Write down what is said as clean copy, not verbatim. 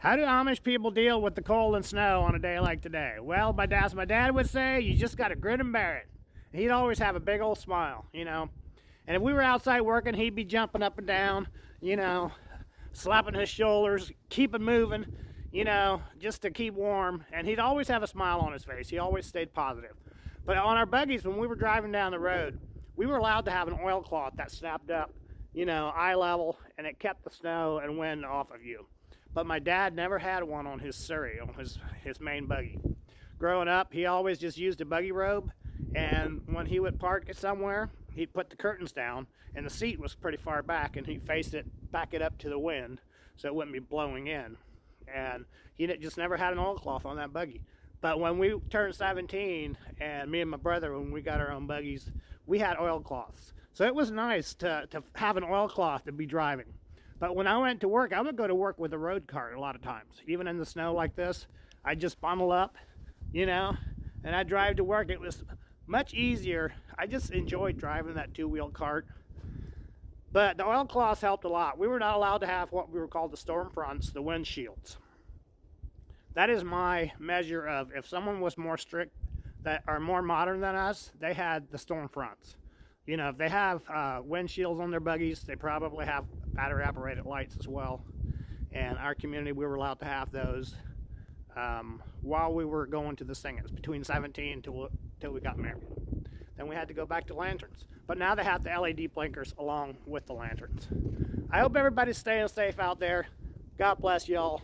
How do Amish people deal with the cold and snow on a day like today? Well, as my dad would say, you just got to grin and bear it. He'd always have a big old smile, you know. And if we were outside working, he'd be jumping up and down, you know, slapping his shoulders, keeping moving, you know, just to keep warm. And he'd always have a smile on his face. He always stayed positive. But on our buggies, when we were driving down the road, we were allowed to have an oilcloth that snapped up, you know, eye level, and it kept the snow and wind off of you. But my dad never had one on his Surrey, on his main buggy. Growing up, he always just used a buggy robe, and when he would park it somewhere, he'd put the curtains down, and the seat was pretty far back, and he'd back it up to the wind, so it wouldn't be blowing in. And he just never had an oilcloth on that buggy. But when we turned 17, and me and my brother, when we got our own buggies, we had oilcloths. So it was nice to have an oilcloth to be driving. But when I went to work, I would go to work with a road cart a lot of times. Even in the snow like this, I'd just bundle up, you know, and I'd drive to work. It was much easier. I just enjoyed driving that two-wheel cart. But the oilcloths helped a lot. We were not allowed to have what we were called the storm fronts, the windshields. That is my measure of if someone was more strict, that are more modern than us, they had the storm fronts. You know, if they have windshields on their buggies, they probably have battery operated lights as well. And our community, we were allowed to have those while we were going to the singers, between 17 till we got married. Then we had to go back to lanterns. But now they have the LED blinkers along with the lanterns. I hope everybody's staying safe out there. God bless y'all.